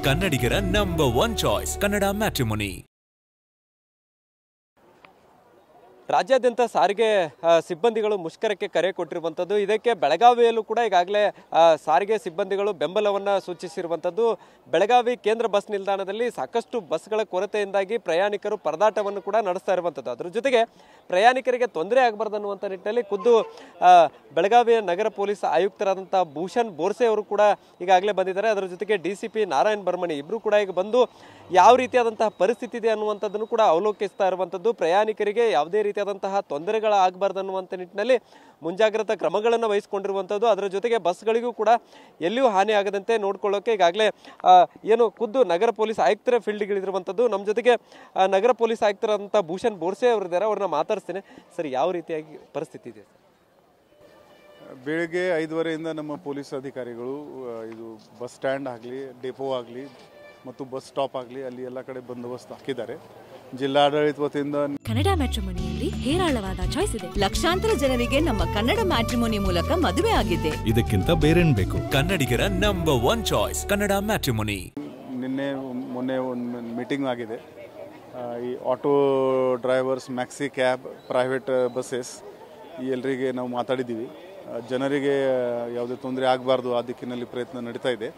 ಕನ್ನಡಿಗರ number 1 choice Kannada matrimony. ರಾಜ್ಯಾದ್ಯಂತ ಸಾರಿಗೆ ಸಿಬ್ಬಂದಿಗಳು ಮುಷ್ಕರಕ್ಕೆ ಕರೆ ಕೊಟ್ಟಿರುವಂಥದ್ದು. ಇದಕ್ಕೆ ಬೆಳಗಾವಿಯಲ್ಲೂ ಕೂಡ ಈಗಾಗಲೇ ಸಾರಿಗೆ ಸಿಬ್ಬಂದಿಗಳು ಬೆಂಬಲವನ್ನು ಸೂಚಿಸಿರುವಂಥದ್ದು. ಬೆಳಗಾವಿ ಕೇಂದ್ರ ಬಸ್ ನಿಲ್ದಾಣದಲ್ಲಿ ಸಾಕಷ್ಟು ಬಸ್ಗಳ ಕೊರತೆಯಿಂದಾಗಿ ಪ್ರಯಾಣಿಕರು ಪರದಾಟವನ್ನು ಕೂಡ ನಡೆಸ್ತಾ ಇರುವಂಥದ್ದು. ಅದರ ಜೊತೆಗೆ ಪ್ರಯಾಣಿಕರಿಗೆ ತೊಂದರೆ ಆಗಬಾರ್ದು ಅನ್ನುವಂಥ ನಿಟ್ಟಿನಲ್ಲಿ ಖುದ್ದು ಬೆಳಗಾವಿಯ ನಗರ ಪೊಲೀಸ್ ಆಯುಕ್ತರಾದಂಥ ಭೂಷಣ್ ಬೋರ್ಸೆ ಅವರು ಕೂಡ ಈಗಾಗಲೇ ಬಂದಿದ್ದಾರೆ. ಅದರ ಜೊತೆಗೆ DCP ನಾರಾಯಣ್ ಬರ್ಮಣಿ ಇಬ್ಬರು ಕೂಡ ಈಗ ಬಂದು ಯಾವ ರೀತಿಯಾದಂತಹ ಪರಿಸ್ಥಿತಿ ಇದೆ ಅನ್ನುವಂಥದ್ದನ್ನು ಕೂಡ ಅವಲೋಕಿಸ್ತಾ ಇರುವಂಥದ್ದು. ಪ್ರಯಾಣಿಕರಿಗೆ ಯಾವುದೇ ರೀತಿಯಾದಂತಹ ತೊಂದರೆಗಳಾಗಬಾರ್ದು ಅನ್ನುವಂಥ ನಿಟ್ಟಿನಲ್ಲಿ ಮುಂಜಾಗ್ರತಾ ಕ್ರಮಗಳನ್ನು ವಹಿಸಿಕೊಂಡಿರುವಂಥದ್ದು. ಅದರ ಜೊತೆಗೆ ಬಸ್ಗಳಿಗೂ ಕೂಡ ಎಲ್ಲಿಯೂ ಹಾನಿ ಆಗದಂತೆ ನೋಡ್ಕೊಳ್ಳೋಕೆ ಈಗಾಗಲೇ ಏನು ಖುದ್ದು ನಗರ ಪೊಲೀಸ್ ಆಯುಕ್ತರ ಫೀಲ್ಡ್ಗಳಿರುವಂಥದ್ದು. ನಮ್ಮ ಜೊತೆಗೆ ನಗರ ಪೊಲೀಸ್ ಆಯುಕ್ತರಾದಂಥ ಭೂಷಣ್ ಬೋರ್ಸೆ ಅವರಿದ್ದಾರೆ, ಅವ್ರನ್ನ ಮಾತಾಡ್ತೇನೆ. ಸರ್, ಯಾವ ರೀತಿಯಾಗಿ ಪರಿಸ್ಥಿತಿ ಇದೆ? ಬೆಳಗ್ಗೆ 5:30 ನಮ್ಮ ಪೊಲೀಸ್ ಅಧಿಕಾರಿಗಳು ಇದು ಬಸ್ ಸ್ಟ್ಯಾಂಡ್ ಆಗಲಿ, ಡೆಪೋ ಆಗಲಿ ಮತ್ತು ಬಸ್ ಸ್ಟಾಪ್ ಆಗಲಿ ಅಲ್ಲಿ ಎಲ್ಲ ಕಡೆ ಬಂದೋಬಸ್ತ್ ಹಾಕಿದ್ದಾರೆ. ಜಿಲ್ಲಾಡಳಿತ ವತಿಯಿಂದ ಕನ್ನಡ ಮ್ಯಾಟ್ರಿಮೋನಿಯಲ್ಲಿ ಹೇರಾಳವಾದ ಚಾಯ್ಸ್ ಇದೆ. ಲಕ್ಷಾಂತರ ಜನರಿಗೆ ನಮ್ಮ ಕನ್ನಡ ಮ್ಯಾಟ್ರಿಮೋನಿ ಮೂಲಕ ಮದುವೆ ಆಗಿದೆ. ಇದಕ್ಕಿಂತ ಬೇರೇನ್ ಬೇಕು? ಕನ್ನಡಿಗರ ನಂಬರ್ 1 ಚಾಯ್ಸ್ ಕನ್ನಡ ಮ್ಯಾಟ್ರಿಮೋನಿ. ಮೊನ್ನೆ ಒಂದು ಮೀಟಿಂಗ್ ಆಗಿದೆ. ಈ auto drivers, maxi cab, private buses ಈ ಎಲ್ಲರಿಗೆ ನಾವು ಮಾತಾಡಿದ್ದೀವಿ. ಜನರಿಗೆ ಯಾವುದೇ ತೊಂದರೆ ಆಗಬಾರ್ದು ಆ ದಿಕ್ಕಿನಲ್ಲಿ ಪ್ರಯತ್ನ ನಡೀತಾ ಇದೆ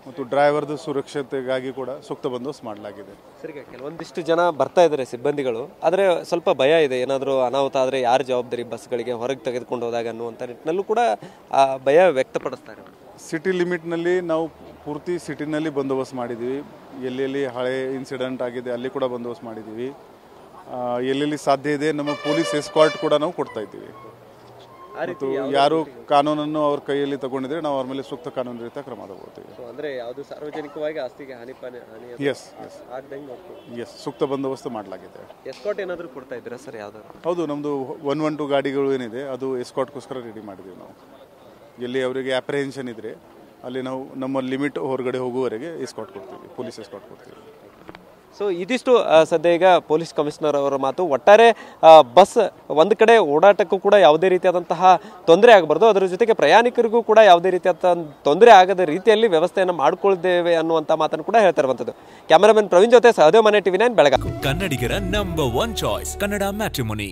ಮತ್ತು ಡ್ರೈವರ್ದು ಸುರಕ್ಷತೆಗಾಗಿ ಕೂಡ ಸೂಕ್ತ ಬಂದೋಬಸ್ತ್ ಮಾಡಲಾಗಿದೆ. ಸರಿ, ಕೆಲವೊಂದಿಷ್ಟು ಜನ ಬರ್ತಾ ಇದ್ದಾರೆ ಸಿಬ್ಬಂದಿಗಳು, ಆದರೆ ಸ್ವಲ್ಪ ಭಯ ಇದೆ, ಏನಾದರೂ ಅನಾಹುತ ಆದರೆ ಯಾರು ಜವಾಬ್ದಾರಿ ಬಸ್ಗಳಿಗೆ ಹೊರಗೆ ತೆಗೆದುಕೊಂಡು ಹೋದಾಗ ಅನ್ನುವಂಥ ನಿಟ್ಟಿನಲ್ಲೂ ಕೂಡ ಆ ಭಯ ವ್ಯಕ್ತಪಡಿಸ್ತಾರೆ. ಸಿಟಿ ಲಿಮಿಟ್ನಲ್ಲಿ ನಾವು ಪೂರ್ತಿ ಸಿಟಿನಲ್ಲಿ ಬಂದೋಬಸ್ತ್ ಮಾಡಿದ್ದೀವಿ. ಎಲ್ಲೆಲ್ಲಿ ಹಳೆ ಇನ್ಸಿಡೆಂಟ್ ಆಗಿದೆ ಅಲ್ಲಿ ಕೂಡ ಬಂದೋಬಸ್ತ್ ಮಾಡಿದ್ದೀವಿ. ಎಲ್ಲೆಲ್ಲಿ ಸಾಧ್ಯ ಇದೆ ನಮ್ಮ ಪೊಲೀಸ್ ಎಸ್ಕಾರ್ಟ್ ಕೂಡ ನಾವು ಕೊಡ್ತಾ ಇದ್ದೀವಿ. ಮತ್ತು ಯಾರು ಕಾನೂನನ್ನು ಅವ್ರ ಕೈಯಲ್ಲಿ ತಗೊಂಡಿದ್ರೆ ನಾವು ಅವ್ರ ಮೇಲೆ ಸೂಕ್ತ ಕಾನೂನು ರೀತಿಯ ಕ್ರಮ ತಗೊಳ್ತೀವಿ. ಅಂದರೆ ಯಾವುದು ಸಾರ್ವಜನಿಕವಾಗಿ ಆಸ್ತಿಗೆ ಹಾನಿ ಎಸ್ ಸೂಕ್ತ ಬಂದೋಬಸ್ತ್ ಮಾಡಲಾಗಿದೆ. ಎಸ್ಕಾರ್ಟ್ ಏನಾದರೂ ಕೊಡ್ತಾ ಇದ್ದೀರಾ ಸರ್? ಯಾವ್ದಾದ್ರು? ಹೌದು, ನಮ್ಮದು 112 ಗಾಡಿಗಳು ಏನಿದೆ ಅದು ಎಸ್ಕಾರ್ಟ್ಗೋಸ್ಕರ ರೆಡಿ ಮಾಡಿದ್ದೀವಿ ನಾವು. ಎಲ್ಲಿ ಅವರಿಗೆ ಅಪ್ರಿಹೆನ್ಷನ್ ಇದ್ರೆ ಅಲ್ಲಿ ನಾವು ನಮ್ಮ ಲಿಮಿಟ್ ಹೊರಗಡೆ ಹೋಗುವವರೆಗೆ ಎಸ್ಕಾರ್ಟ್ ಕೊಡ್ತೀವಿ, ಪೊಲೀಸ್ ಎಸ್ಕಾರ್ಟ್ ಕೊಡ್ತೀವಿ. ಸೊ ಇದಿಷ್ಟು ಸದ್ಯ ಈಗ ಪೊಲೀಸ್ ಕಮಿಷನರ್ ಅವರ ಮಾತು. ಒಟ್ಟಾರೆ ಬಸ್ ಒಂದು ಕಡೆ ಓಡಾಟಕ್ಕೂ ಕೂಡ ಯಾವುದೇ ರೀತಿಯಾದಂತಹ ತೊಂದರೆ ಆಗಬಾರ್ದು, ಅದರ ಜೊತೆಗೆ ಪ್ರಯಾಣಿಕರಿಗೂ ಕೂಡ ಯಾವುದೇ ರೀತಿಯಾದ ತೊಂದರೆ ಆಗದ ರೀತಿಯಲ್ಲಿ ವ್ಯವಸ್ಥೆಯನ್ನು ಮಾಡಿಕೊಳ್ಳುತ್ತೇವೆ ಅನ್ನುವಂಥ ಮಾತನ್ನು ಕೂಡ ಹೇಳ್ತಾ ಇರುವಂಥದ್ದು. ಕ್ಯಾಮರಾಮನ್ ಪ್ರವೀಣ್ ಜೊತೆ ಸಹದೇವ್ ಮನೆ TV9 ಬೆಳಗಾವಿ. ಕನ್ನಡಿಗರ ನಂಬರ್ 1 ಚಾಯ್ಸ್ ಕನ್ನಡ ಮ್ಯಾಟ್ರಿಮೋನಿ.